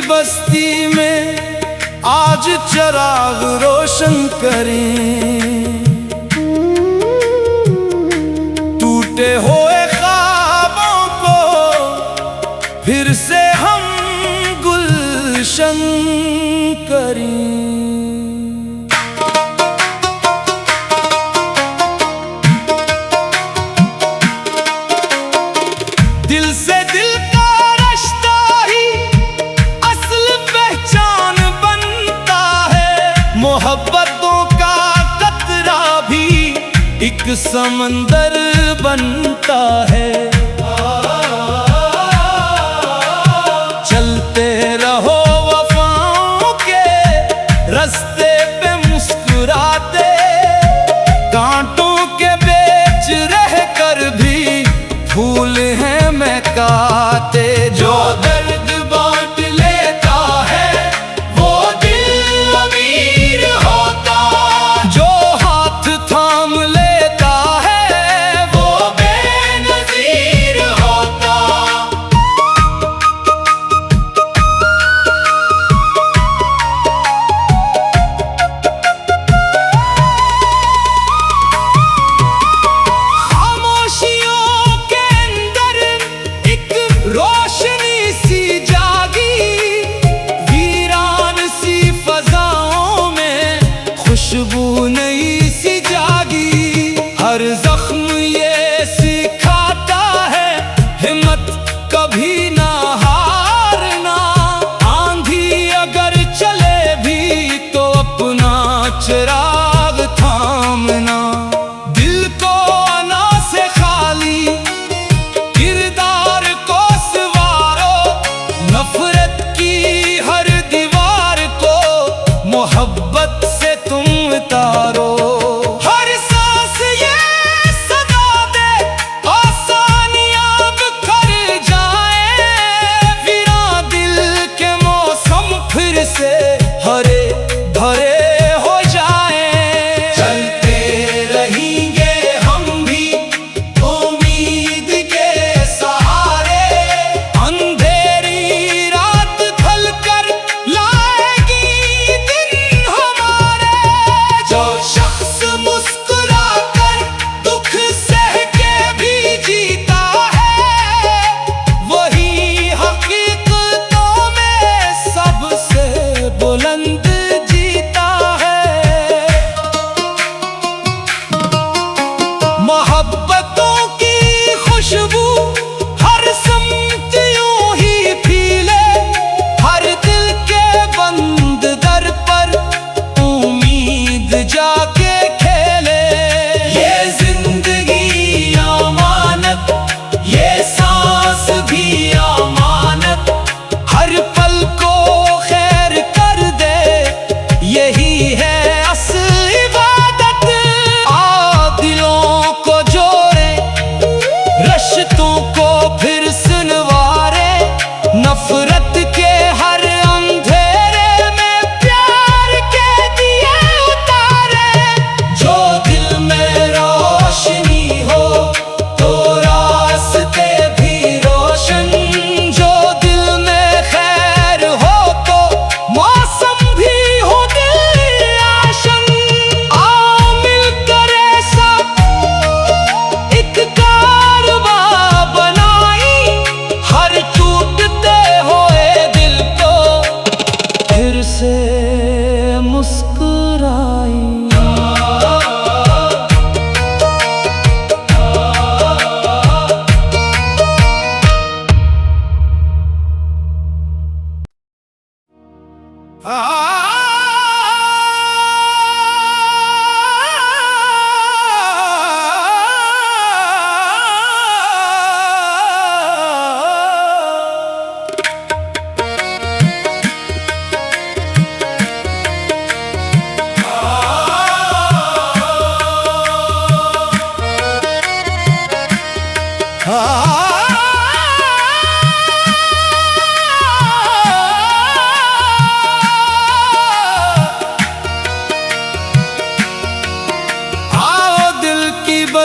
बस्ती में आज चिराग रोशन करें, टूटे हुए ख्वाबों को फिर से हम गुलशन करें। दिल से दिल का रिश्ता ही असल पहचान बनता है, मोहब्बतों का कतरा भी एक समंदर बनता है। चलते रहो वफाओं के रास्ते पे मुस्कुराते, कांटों के बीच रह कर भी फूल हैं महकाते। जो दर्द बांट लेता है वो दिल अमीर होता, जो हाथ थाम लेता है वो बेनज़ीर होता। खामोशियों के अंदर एक रोशन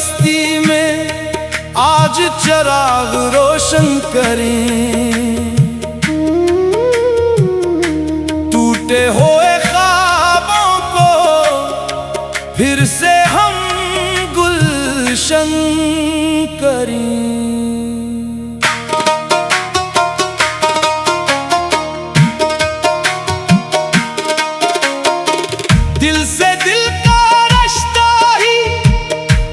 बस्ती में आज चिराग रोशन करें। टूटे हुए ख्वाबों को फिर से हम गुलशन करें। दिल से दिल का रिश्ता ही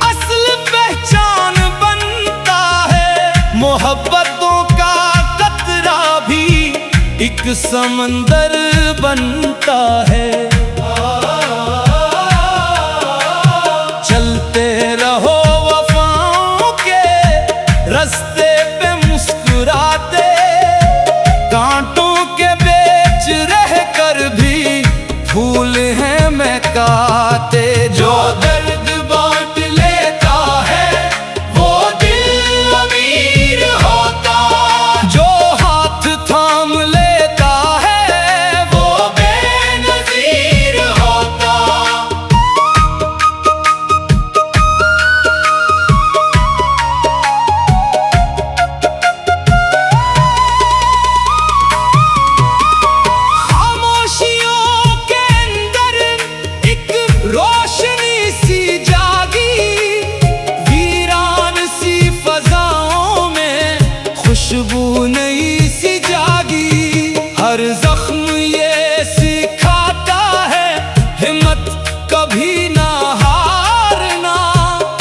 असल पहचान बनता है। मोहब्बतों का कतरा भी एक समंदर बनता है। चलते रहो वफाओं के रास्ते पे मुस्कुराते, कांटों के बीच रह कर भी फूल हैं महकाते। जो दर्द बांट लेता है वो दिल अमीर होता, जो हाथ थाम लेता है वो बेनज़ीर होता। खामोशियों के अंदर एक रोशनी सी जागी, वीरान सी फजाओं में खुशबू नई सी जागी। हर जख्म ये सिखाता है हिम्मत कभी ना हारना।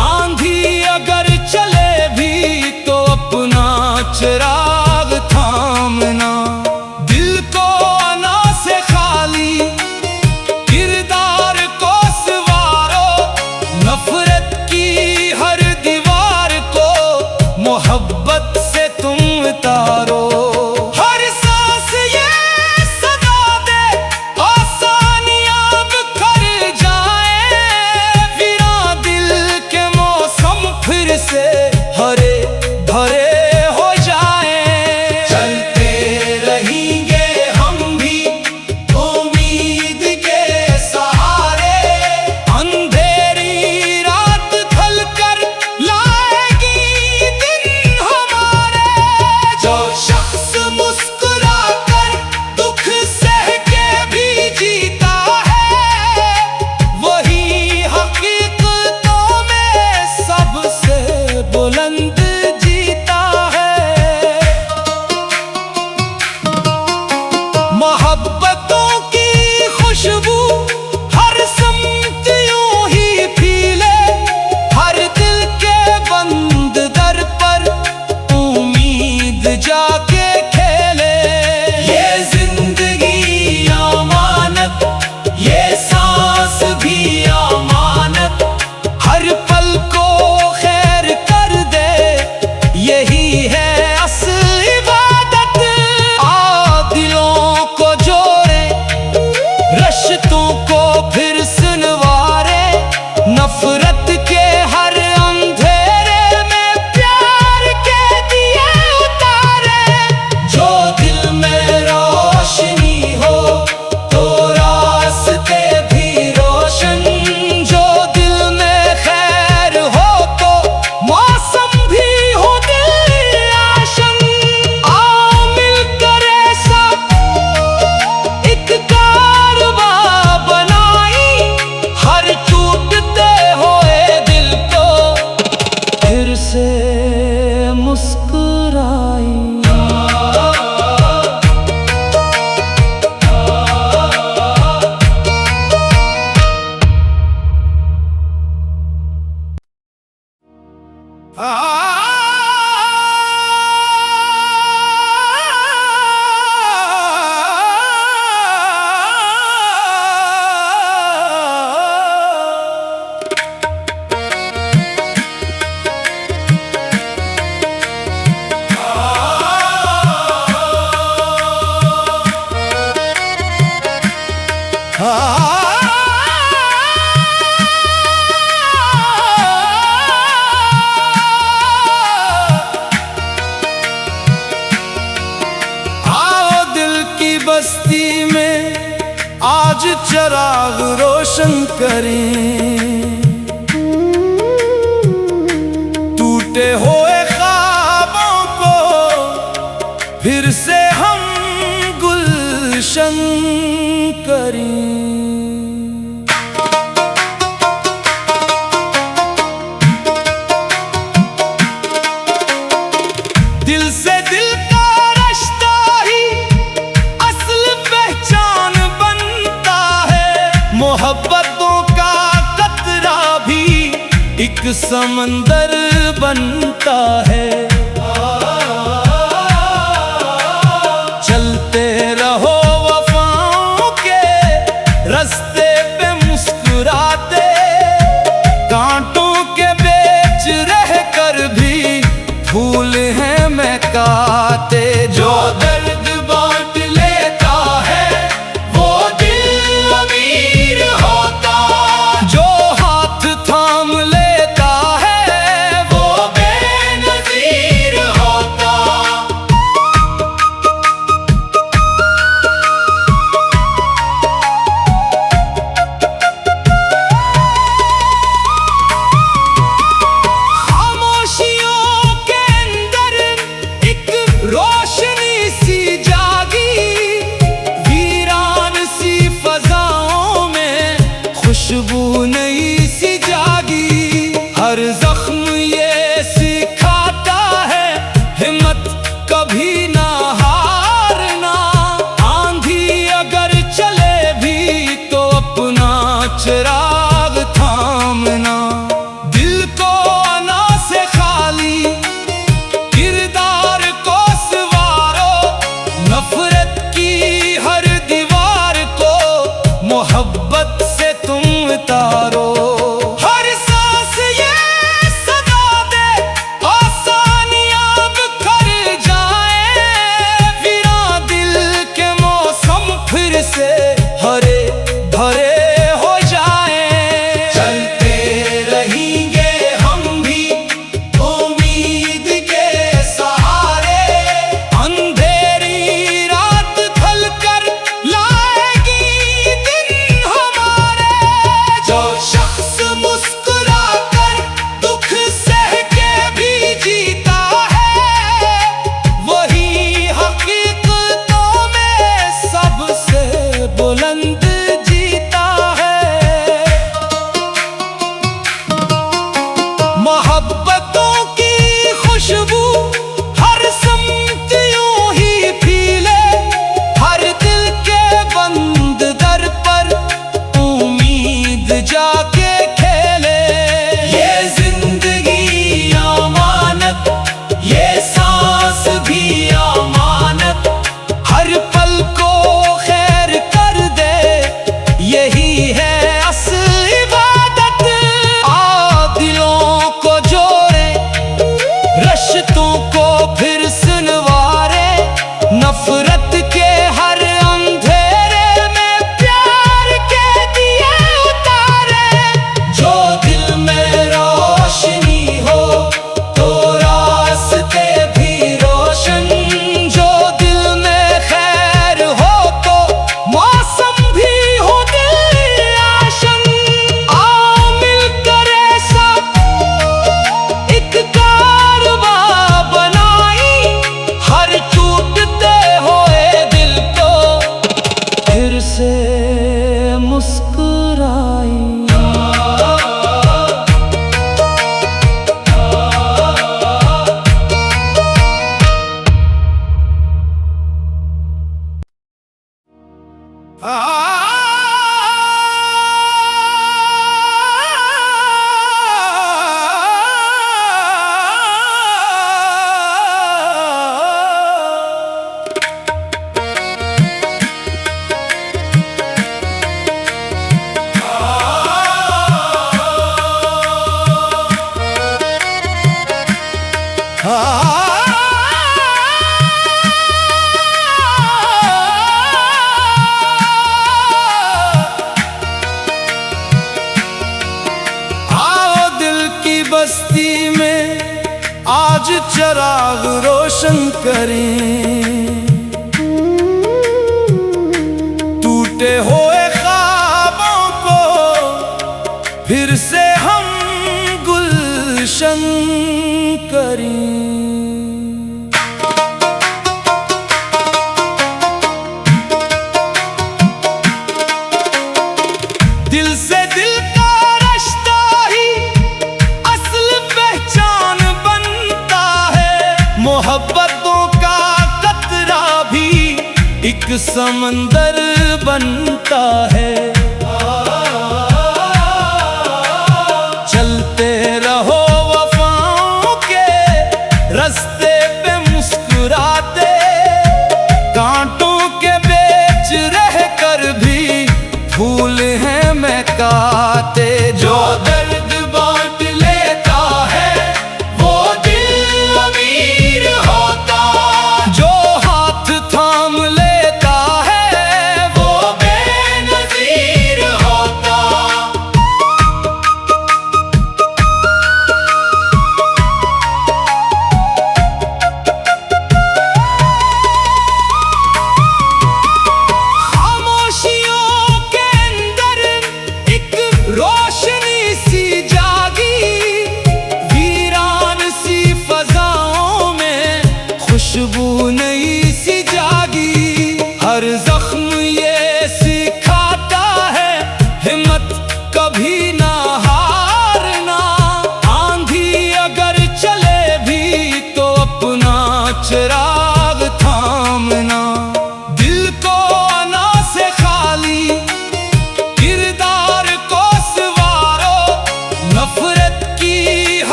आंधी अगर चले भी तो अपना चिराग थामना। दिल को अना से खाली किरदार को सवारो, नफरत की हर दीवार को मोहब्बत से तुम उतारो। हर सांस ये सदा दे आसानियां बिखर जाए, वीरान दिल के मौसम फिर से हरे भरे हो जाए। चलते रहेंगे हम भी उम्मीद के सहारे, अंधेरी रात ढलकर लाएगी दिन हमारे। जो शख्स मुस्कुरा कर दुख सह के भी जीता है, वही हकीकतों में सबसे बुलंद जीता है। मोहब्बतों की खुशबू हर समत यूं ही फैले, हर दिल के बंद दर पर उम्मीद जाके खेले। ये जिंदगी अमानत, ये सांस भी अमानत, हर पल को खैर कर दे यही है असल इबादत। दिलों को जोड़े, रिश्तों को फिर सुनवारे, नफरत के हर अंधेरे में प्यार के दिए उतारे। जो दिल में रोशनी हो तो रास्ते भी रोशन, जो दिल में खैर हो तो मौसम भी हो दिल आशन। आओ मिलकर ऐसा एक कारवां बनाई, हर टूटते हुए दिल को फिर से मुस्कुराई। बस्ती में आज चिराग रोशन करें। समंदर बनता है। चलते रहो वफाओं के रास्ते पे मुस्कुराते, कांटों के बीच रह कर भी फूल हैं महकाते। जो दर्द बांट लेता है वो दिल अमीर होता, जो हाथ थाम लेता है वो बेनज़ीर होता। खामोशियों के अंदर एक रोशनी सी जागी, वीरान सी फजाओं में खुशबू नई सी जागी। हर जख्म ये सिखाता है हिम्मत कभी ना हारना, आंधी अगर चले भी तो अपना चिराग थामना। दिल को अना से खाली किरदार को सवारो, नफरत की हर दीवार को मोहब्बत से तुम उतारो। हर सांस ये सदा दे आसानियां कर जाए, वीरान दिल के मौसम फिर से हरे भरे हो जाए। चलते रहेंगे हम भी उम्मीद के सहारे, अंधेरी रात ढल कर लाएगी दिन हमारे। जो शख्स मुस्कुरा कर दुख सह के भी जीता है, वही हकीकतों में सबसे बुलंद जीता है। मोहब्बतों की खुशबू हर समत यूं ही फैले, हर दिल के बंद दर पर उम्मीद जाके खेले। ये जिंदगी अमानत, ये सांस भी अमानत, हर पल को खैर कर दे यही है असल इबादत। दिलों को जोड़े, रिश्तों को फिर सुनवारे, नफरत के हर अंधेरे में प्यार के दिए उतारे। जो दिल में रोशनी हो तो रास्ते भी रोशन, जो दिल में खैर हो तो मौसम भी हो दिल आशन। आओ मिलकर ऐसा एक कारवां बनाई, हर टूटते हुए दिल को फिर से मुस्कुराई। आओ दिल की बस्ती में आज चिराग रोशन करें, टूटे हुए ख्वाबों को फिर से हम गुलशन करें। दिल से दिल का रिश्ता ही असल पहचान बनता है, मोहब्बतों का कतरा भी एक समंदर बनता है। चलते रहो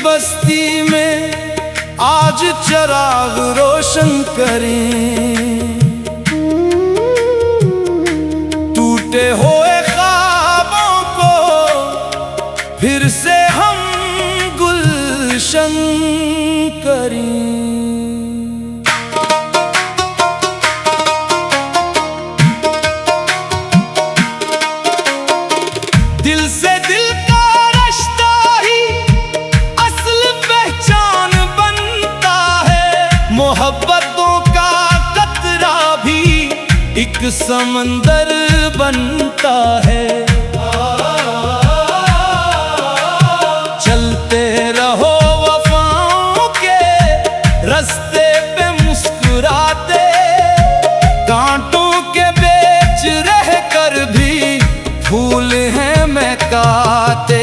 बस्ती में आज चिराग रोशन करें, टूटे हुए ख्वाबों को फिर से हम गुलशन करें। दिल से दिल का रिश्ता ही असल पहचान बनता है, मोहब्बतों का कतरा भी एक समंदर बनता है। चलते रहो वफाओं के रास्ते पे मुस्कुराते, कांटों के बीच रह कर भी फूल हैं महकाते।